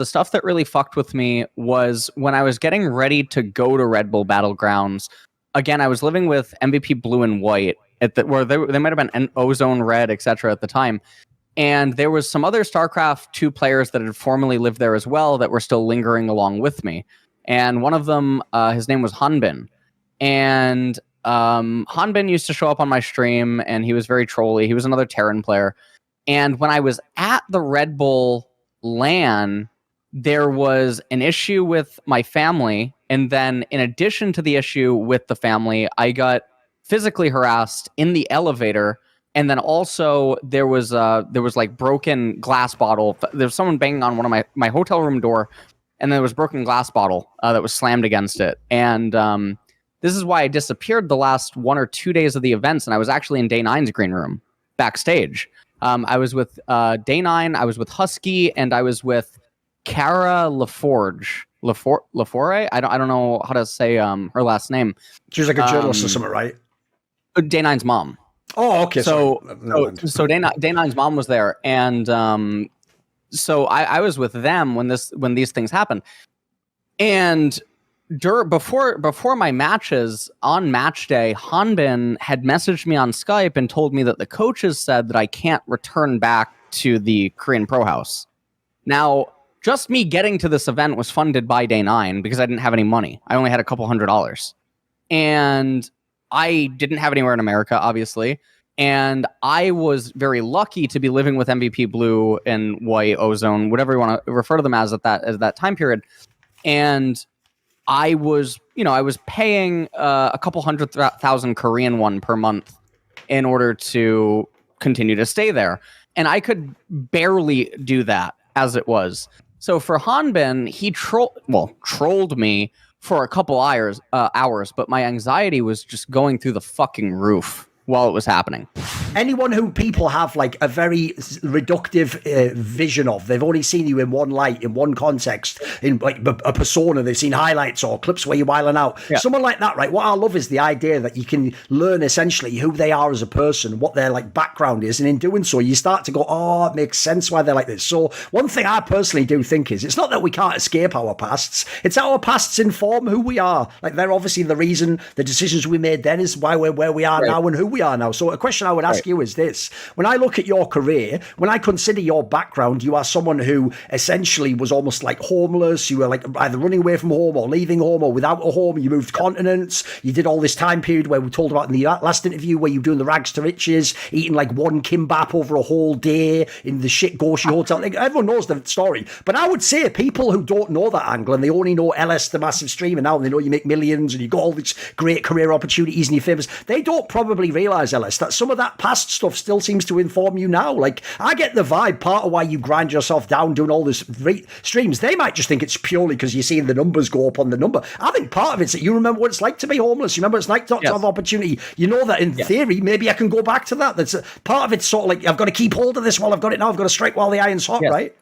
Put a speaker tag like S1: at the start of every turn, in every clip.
S1: the stuff that really fucked with me was when I was getting ready to go to Red Bull Battlegrounds. Again, I was living with MVP Blue and White where they might have been an Ozone Red, etc. at the time. And there was some other StarCraft 2 players that had formerly lived there as well that were still lingering along with me. And one of them, his name was Hanbin. And Hanbin used to show up on my stream, and he was very trolly. He was another Terran player. And when I was at the Red Bull LAN, there was an issue with my family. And then in addition to the issue with the family, I got physically harassed in the elevator. And then also there was like broken glass bottle. There was someone banging on one of my hotel room door, and there was broken glass bottle that was slammed against it. And this is why I disappeared the last 1 or 2 days of the events, and I was actually in Day 9's green room backstage. I was with Day 9, I was with Husky, and I was with Cara LaForge. Lafore? I don't know how to say her last name.
S2: She was like a journalist or something, right?
S1: Day 9's mom.
S2: Oh, okay.
S1: So Day 9's mom was there, and so I was with them when these things happened. And before my matches on match day, Hanbin had messaged me on Skype and told me that the coaches said that I can't return back to the Korean Pro House. Now, just me getting to this event was funded by Day 9 because I didn't have any money. I only had a couple $100s. And I didn't have anywhere in America, obviously. And I was very lucky to be living with MVP Blue and White, Ozone, whatever you want to refer to them as at that time period. And I was paying a couple 100,000 Korean won per month in order to continue to stay there. And I could barely do that as it was. So for Hanbin, he trolled me for a couple hours, but my anxiety was just going through the fucking roof while it was happening.
S2: Anyone who people have like a very reductive vision of, they've only seen you in one light, in one context, in like a persona, they've seen highlights or clips where you're whiling out. Yeah. Someone like that, right? What I love is the idea that you can learn essentially who they are as a person, what their like background is, and in doing so, you start to go, oh, it makes sense why they're like this. So one thing I personally do think is, it's not that we can't escape our pasts, it's our pasts inform who we are. Like they're obviously the reason the decisions we made then is why we're where we are now and who we are now. So a question I would ask you is this: when I look at your career, when I consider your background, you are someone who essentially was almost like homeless. You were like either running away from home or leaving home or without a home. You moved continents. You did all this time period where we told about in the last interview where you were doing the rags to riches, eating like one kimbap over a whole day in the shit Goshi hotel. Like, everyone knows the story. But I would say people who don't know that angle and they only know LS, the massive streamer now, and they know you make millions and you got all these great career opportunities and you're famous, they don't probably realise, LS, that some of that past stuff still seems to inform you now. Like, I get the vibe, part of why you grind yourself down doing all this streams, they might just think it's purely because you're seeing the numbers go up on the number. I think part of it's that you remember what it's like to be homeless. You remember what it's like not to have opportunity. You know that in theory, maybe I can go back to that. That's part of it's sort of like, I've got to keep hold of this while I've got it now. I've got to strike while the iron's hot, right?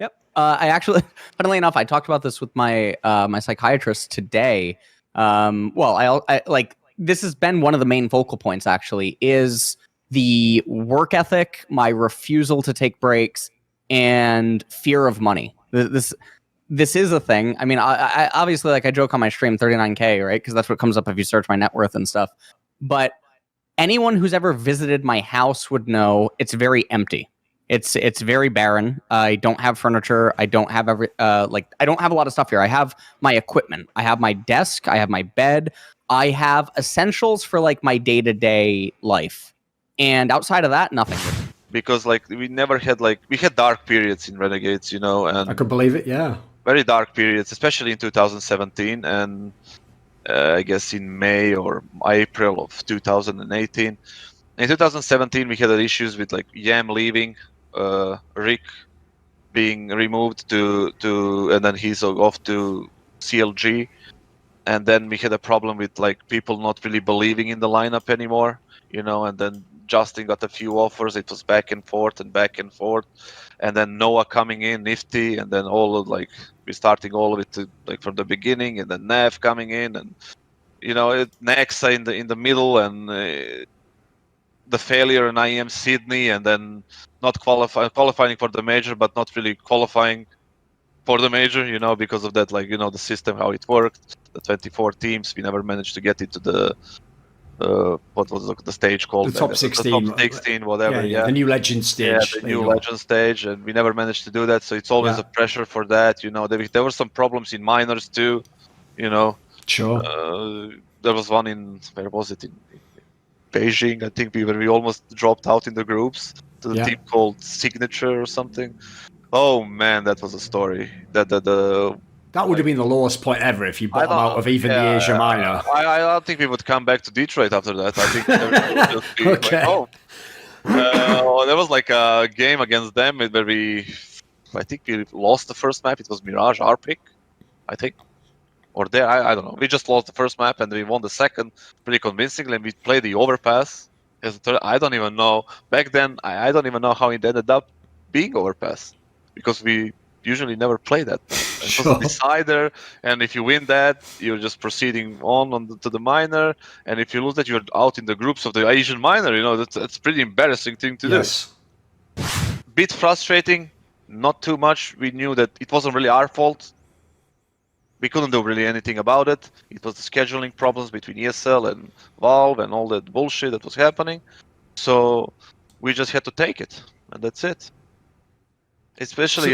S1: Yep. I actually, funnily enough, I talked about this with my my psychiatrist today. I like, this has been one of the main focal points, actually, is the work ethic, my refusal to take breaks, and fear of money. This is a thing. I mean, I obviously, like, I joke on my stream, 39K, right? Because that's what comes up if you search my net worth and stuff. But anyone who's ever visited my house would know it's very empty. It's very barren. I don't have furniture. I don't have I don't have a lot of stuff here. I have my equipment. I have my desk. I have my bed. I have essentials for like my day-to-day life. And outside of that, nothing.
S3: Because like we never had we had dark periods in Renegades, you know, and
S2: I could believe it, yeah.
S3: Very dark periods, especially in 2017 and I guess in May or April of 2018. In 2017, we had issues with like Yam leaving, Rick being removed and then he's off to CLG. And then we had a problem with like people not really believing in the lineup anymore, you know, and then Justin got a few offers. It was back and forth. And then Noah coming in, Nifty, and then all of like, we're starting all of it to like from the beginning, and then Nev coming in, and you know, Nexa in the middle, and the failure in IEM Sydney, and then not qualifying for the major, but not really qualifying for the major, because of that, like, the system, how it worked, the 24 teams, we never managed to get into the, what was the stage called?
S2: The top 16.
S3: The top 16, whatever,
S2: Yeah, the new legend stage.
S3: Yeah, the new legend stage, and we never managed to do that, so it's always a pressure for that, There were some problems in minors too,
S2: Sure.
S3: There was one where was it? In Beijing, I think, where we almost dropped out in the groups to the team called Signature or something. Oh man, that was a story. That
S2: would have been the lowest point ever if you bottom out of even the Asia Minor.
S3: I don't think we would come back to Detroit after that. I think everyone would just be
S2: Okay.
S3: like, there was like a game against them where I think we lost the first map. It was Mirage our pick, I think. Or there, I don't know. We just lost the first map and we won the second pretty convincingly. And we played the overpass as a third. I don't even know. Back then, I don't even know how it ended up being overpass, because we usually never play that. It was a decider, and if you win that, you're just proceeding to the minor. And if you lose that, you're out in the groups of the Asian minor. That's pretty embarrassing thing to do. Bit frustrating, not too much. We knew that it wasn't really our fault. We couldn't do really anything about it. It was the scheduling problems between ESL and Valve and all that bullshit that was happening. So we just had to take it, and that's it. Especially,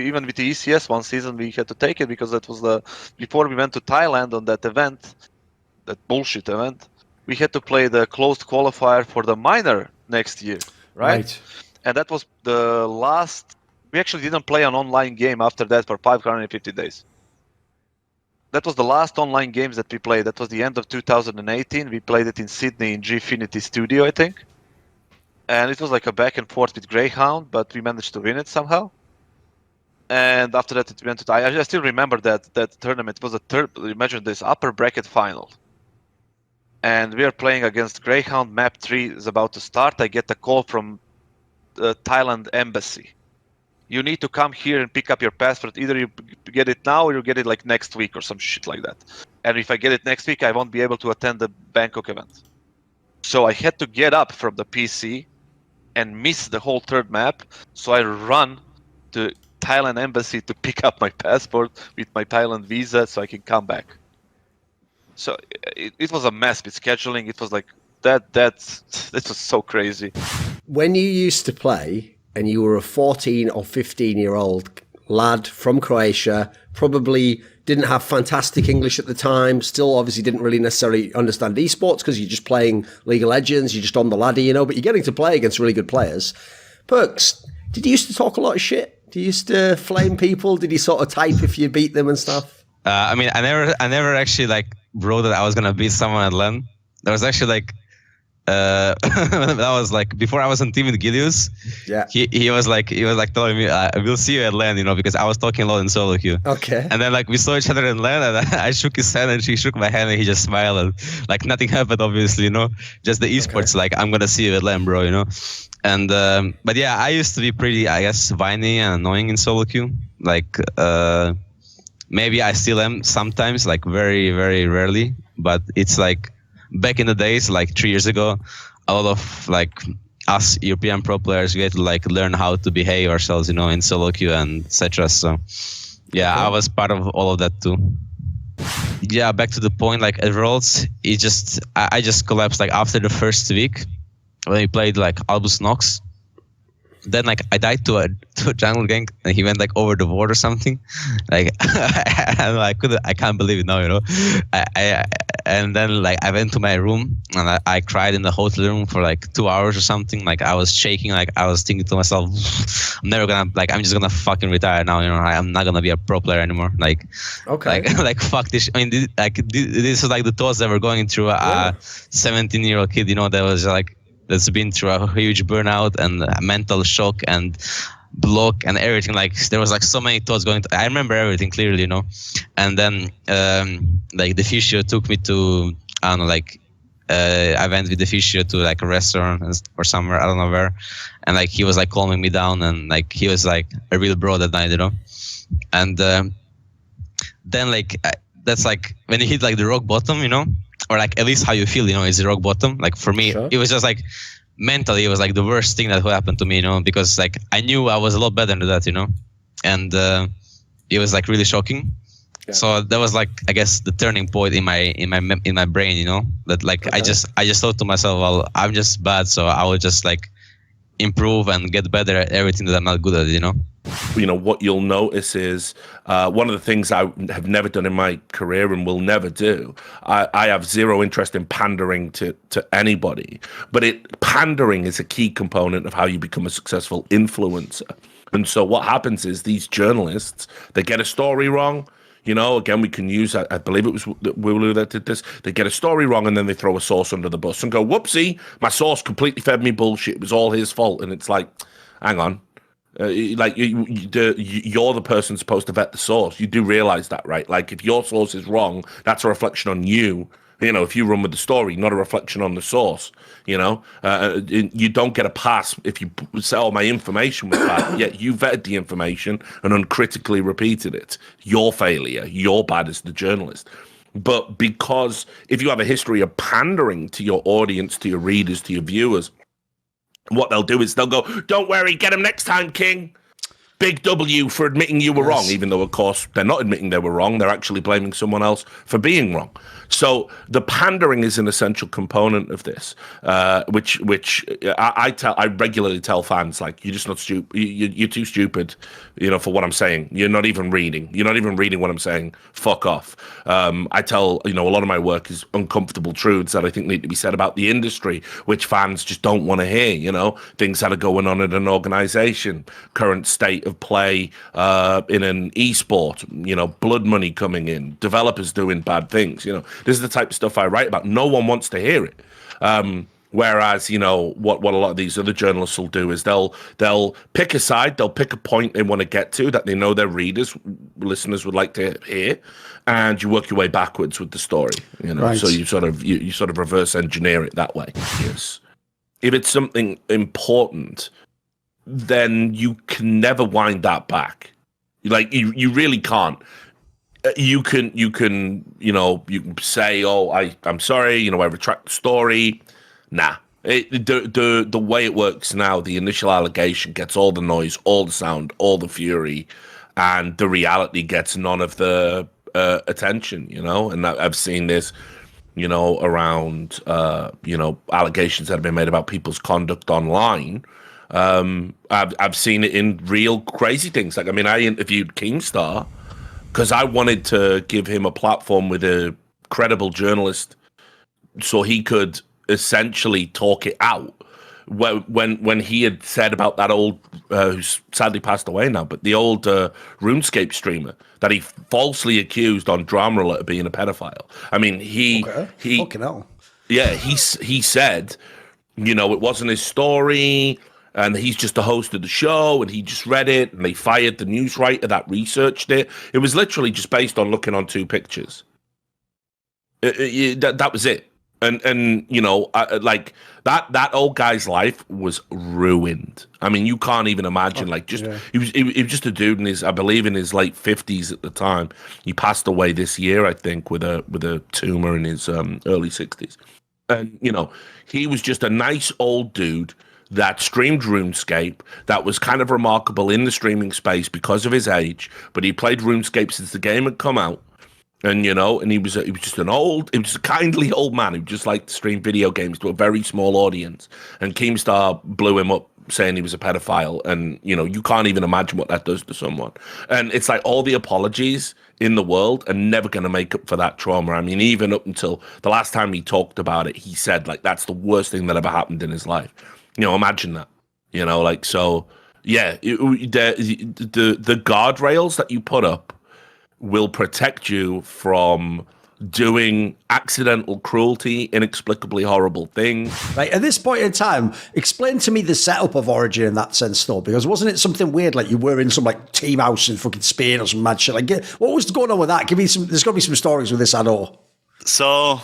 S3: even with the ECS one season, we had to take it because that was before we went to Thailand on that event, that bullshit event, we had to play the closed qualifier for the minor next year, right? And that was the last. We actually didn't play an online game after that for 550 days. That was the last online games that we played. That was the end of 2018. We played it in Sydney in Gfinity Studio, I think. And it was like a back and forth with Greyhound, but we managed to win it somehow. And after that, it went to I still remember that tournament. It was a third. Imagine this upper bracket final, and we are playing against Greyhound. Map 3 is about to start. I get a call from the Thailand embassy. You need to come here and pick up your passport. Either you get it now or you get it like next week or some shit like that. And if I get it next week, I won't be able to attend the Bangkok event. So I had to get up from the PC and miss the whole third map. So I run to Thailand embassy to pick up my passport with my Thailand visa so I can come back. So it was a mess with scheduling. It was like that was so crazy.
S2: When you used to play and you were a 14 or 15-year-old lad from Croatia, probably didn't have fantastic English at the time, still obviously didn't really necessarily understand esports because you're just playing League of Legends, you're just on the ladder, but you're getting to play against really good players. Perks, did you used to talk a lot of shit? Did you used to flame people? Did you sort of type if you beat them and stuff?
S4: I never actually like wrote that I was gonna beat someone at LAN. There was actually like that was like before I was on team with Gilius.
S2: Yeah.
S4: He was like telling me we'll see you at LAN, because I was talking a lot in solo queue.
S2: Okay.
S4: And then like we saw each other in LAN, and I shook his hand and she shook my hand and he just smiled and like nothing happened, obviously, just the esports. Okay. Like I'm gonna see you at LAN, bro, And but yeah, I used to be pretty, I guess, whiny and annoying in solo queue. Like maybe I still am sometimes, like very, very rarely, but it's like back in the days, like 3 years ago, a lot of like us European pro players, we had to like learn how to behave ourselves, in solo queue and etc. So yeah, I was part of all of that too. Yeah, back to the point, like at Worlds, I just collapsed like after the first week when we played like Albus Nox. Then like I died to a jungle gank and he went like over the ward or something. Like I can't believe it now, and then like I went to my room and I cried in the hotel room for like 2 hours or something. Like I was shaking, like I was thinking to myself, I'm just gonna fucking retire now, I'm not gonna be a pro player anymore. Like
S2: okay.
S4: Like fuck this. I mean this is like the thoughts that were going through a 17-year-old kid, that was like that's been through a huge burnout and a mental shock and block and everything. Like there was like so many thoughts going. I remember everything clearly, And then like the physio took me to I went with the physio to like a restaurant or somewhere, I don't know where, and like he was like calming me down and like he was like a real bro that night, And then like that's like when you hit like the rock bottom, or like at least how you feel, is the rock bottom. Like for me, It was just like mentally, it was like the worst thing that could happen to me, because like I knew I was a lot better than that, And it was like really shocking.
S5: Yeah.
S4: So that was like, I guess, the turning point in my brain, you know, that like I just thought to myself, well, I'm just bad, so I will just like improve and get better at everything that I'm not good at, you know.
S5: You know, what you'll notice is one of the things I have never done in my career and will never do. I have zero interest in pandering to anybody, but pandering is a key component of how you become a successful influencer. And so what happens is these journalists, they get a story wrong. You know, again, we can use, I believe it was Wulu that did this. They get a story wrong and then they throw a source under the bus and go, whoopsie, my source completely fed me bullshit. It was all his fault. And it's like, hang on. Like you're the person supposed to vet the source. You do realize that, right? Like if your source is wrong, that's a reflection on you. You know, if you run with the story, not a reflection on the source. You know, you don't get a pass if you say, "Oh, my information was bad." Yet you vetted the information and uncritically repeated it. Your failure. You're bad as the journalist. But because if you have a history of pandering to your audience, to your readers, to your viewers, what they'll do is they'll go, "Don't worry, get him next time, King. Big W for admitting you were wrong," even though, of course, they're not admitting they were wrong. They're actually blaming someone else for being wrong. So the pandering is an essential component of this, which I regularly tell fans, like, you're just not stupid. You're too stupid, you know, for what I'm saying. You're not even reading. You're not even reading what I'm saying. Fuck off. I tell, you know, a lot of my work is uncomfortable truths that I think need to be said about the industry, which fans just don't want to hear, you know, things that are going on in an organization, current state of play in an esport, you know, blood money coming in, developers doing bad things, you know. This is the type of stuff I write about. No one wants to hear it. Whereas, you know, what a lot of these other journalists will do is they'll pick a side, they'll pick a point they want to get to that they know their listeners would like to hear, and you work your way backwards with the story, you know.
S2: Right.
S5: So you sort of reverse engineer it that way. Yes. If it's something important, then you can never wind that back. Like you really can't. You can, you know, you can say, "Oh, I'm sorry, you know, I retract the story." Nah. The way it works now, the initial allegation gets all the noise, all the sound, all the fury, and the reality gets none of the attention, you know. And I've seen this, you know, around, you know, allegations that have been made about people's conduct online. I've seen it in real crazy things. Like, I mean, I interviewed Keemstar because I wanted to give him a platform with a credible journalist so he could essentially talk it out. When he had said about that old, who's sadly passed away now, but the old RuneScape streamer that he falsely accused on Drama Alert of being a pedophile. I mean, he
S2: fucking hell.
S5: Yeah, he said, you know, it wasn't his story, and he's just the host of the show, and he just read it, and they fired the news writer that researched it. It was literally just based on looking on two pictures. That was it. And you know, like that old guy's life was ruined. I mean, you can't even imagine. Like, just he was just a dude in his, I believe, in his late 50s at the time. He passed away this year, I think, with a tumor in his early 60s. And you know, he was just a nice old dude that streamed RuneScape, that was kind of remarkable in the streaming space because of his age, but he played RuneScape since the game had come out. And, you know, and he was just a kindly old man who just liked to stream video games to a very small audience. And Keemstar blew him up saying he was a pedophile. And, you know, you can't even imagine what that does to someone. And it's like all the apologies in the world are never going to make up for that trauma. I mean, even up until the last time he talked about it, he said, like, that's the worst thing that ever happened in his life. You know, imagine that, you know, like, so, yeah, the guardrails that you put up will protect you from doing accidental cruelty, inexplicably horrible things.
S2: Right, at this point in time, explain to me the setup of Origin in that sense, though, because wasn't it something weird, like you were in some like team house in fucking Spain or some mad shit? Like, what was going on with that? Give me some. There's got to be some stories with this, I know.
S6: So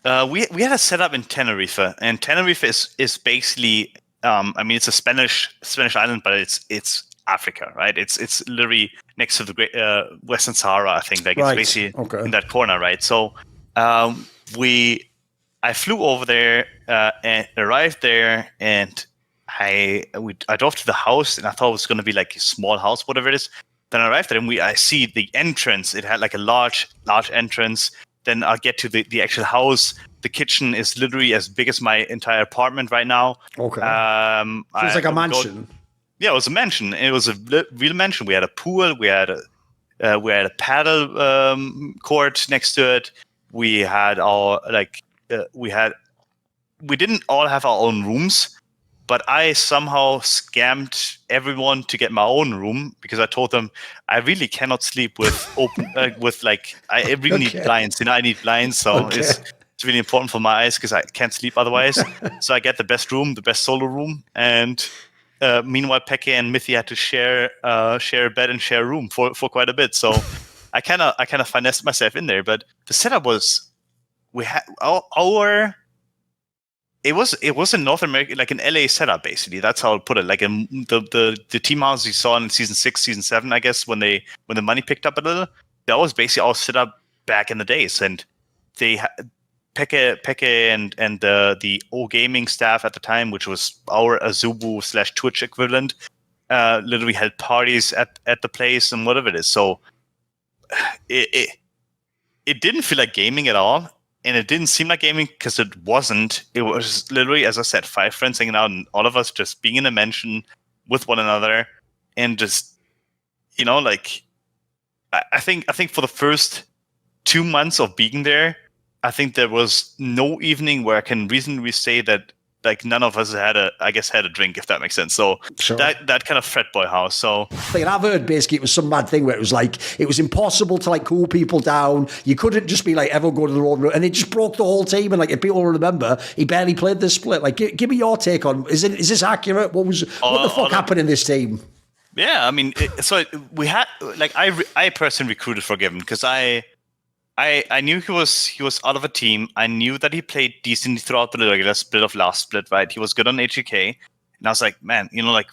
S6: we had a setup in Tenerife, and Tenerife is basically, I mean, it's a Spanish island, but it's Africa, right? It's literally next to the great Western Sahara, I think. Like, it's basically in that corner, right? So I flew over there and arrived there, and I drove to the house, and I thought it was going to be like a small house, whatever it is. I arrived there, and I see the entrance. It had like a large entrance. Then I'll get to the actual house. The kitchen is literally as big as my entire apartment right now.
S2: Okay. So it's like a mansion.
S6: Yeah, it was a mansion. It was a real mansion. We had a pool. We had a paddle court next to it. We had we didn't all have our own rooms, but I somehow scammed everyone to get my own room because I told them I really cannot sleep with open I really need blinds. I need blinds, so it's really important for my eyes because I can't sleep otherwise. So I get the best room, the best solo room, and meanwhile Peke and Mithy had to share a bed and share a room for quite a bit. So I kind of finessed myself in there. But the setup was we had our it was in North America, like an LA setup, basically. That's how I'll put it. Like the team houses you saw in season 6, season 7, I guess, when the money picked up a little. That was basically all set up back in the days, and they Peke and the O Gaming staff at the time, which was our Azubu / Twitch equivalent, literally held parties at the place and whatever it is. So it didn't feel like gaming at all. And it didn't seem like gaming because it wasn't. It was literally, as I said, 5 friends hanging out, and all of us just being in a mansion with one another, and just, like, I think for the first 2 months of being there, I think there was no evening where I can reasonably say that like none of us had a drink, if that makes sense. So
S2: sure.
S6: that kind of frat boy house. So
S2: and I've heard basically it was some mad thing where it was like it was impossible to like cool people down. You couldn't just be like everyone go to their own room, and it just broke the whole team. And like if people remember, he barely played this split. Like give me your take on is this accurate? What the fuck happened in this team?
S6: Yeah, I mean, we had like I personally recruited Forgiven because I knew he was out of a team. I knew that he played decently throughout the regular split of last split, right? He was good on HEK. And I was like, man, like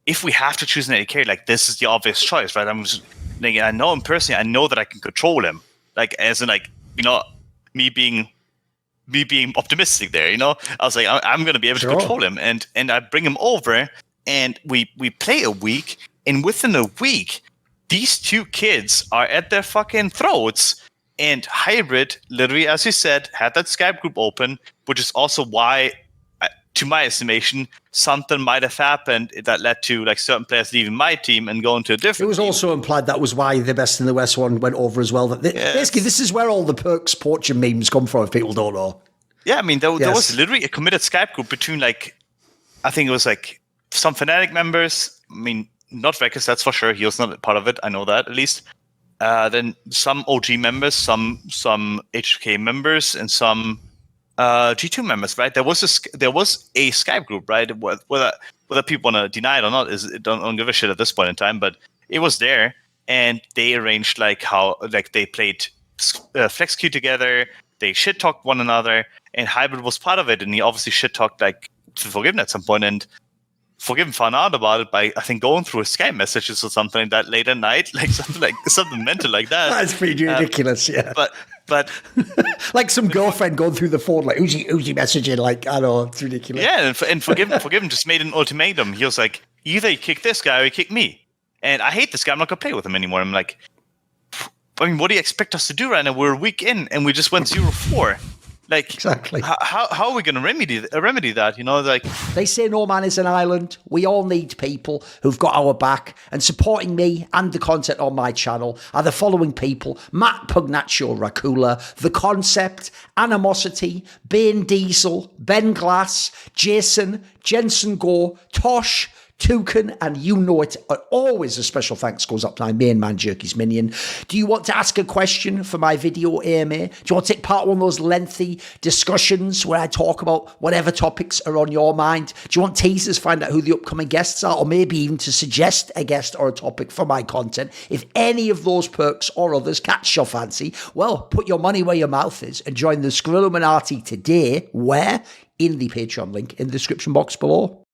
S6: if we have to choose an HEK, like this is the obvious choice, right? I'm just like, I know him personally. I know that I can control him. Like as in like, me being optimistic there, I was like, I'm going to be able to control him. And I bring him over and we play a week. And within a week, these 2 kids are at their fucking throats. And Hybrid, literally, as you said, had that Skype group open, which is also why, to my estimation, something might have happened that led to like certain players leaving my team and going to a different.
S2: It was
S6: team.
S2: Also implied that was why the Best in the West one went over as well. That basically, this is where all the Perks Portion memes come from. If people don't know.
S6: Yeah, I mean, there was literally a committed Skype group between like, I think it was like some Fnatic members. I mean, not Vekas, that's for sure. He was not part of it. I know that at least. Then some OG members, some HK members, and some G2 members. Right? There was a Skype group, right? Whether people want to deny it or not don't give a shit at this point in time. But it was there, and they arranged like how like they played Flex Queue together. They shit talked one another, and Hybrid was part of it. And he obviously shit talked like to Forgiven at some point, and Forgiven found out about it by I think going through his Skype messages or something like that late at night, like something mental like that.
S2: That's pretty ridiculous, yeah.
S6: But
S2: like some girlfriend going through the phone, like who's he messaging? Like I know it's ridiculous.
S6: Yeah, and Forgiven just made an ultimatum. He was like, either you kick this guy or you kick me. And I hate this guy. I'm not gonna play with him anymore. I'm like, I mean, what do you expect us to do right now? We're a week in and we just went 0-4. Like
S2: exactly.
S6: How are we going to remedy that? Like
S2: they say no man is an island. We all need people who've got our back. And supporting me and the content on my channel are the following people: Matt Pugnatio Rajcula, The Concept, Animosity, Banediesel, Ben Glass, Jasun, Jensen Goh, Tosh, Toucan, and you know it. Always a special thanks goes up to my main man, Jerky's Minion. Do you want to ask a question for my video AMA? Do you want to take part in one of those lengthy discussions where I talk about whatever topics are on your mind? Do you want teasers, find out who the upcoming guests are, or maybe even to suggest a guest or a topic for my content? If any of those perks or others catch your fancy, well, put your money where your mouth is and join the Skrilluminati today, where? In the Patreon link in the description box below.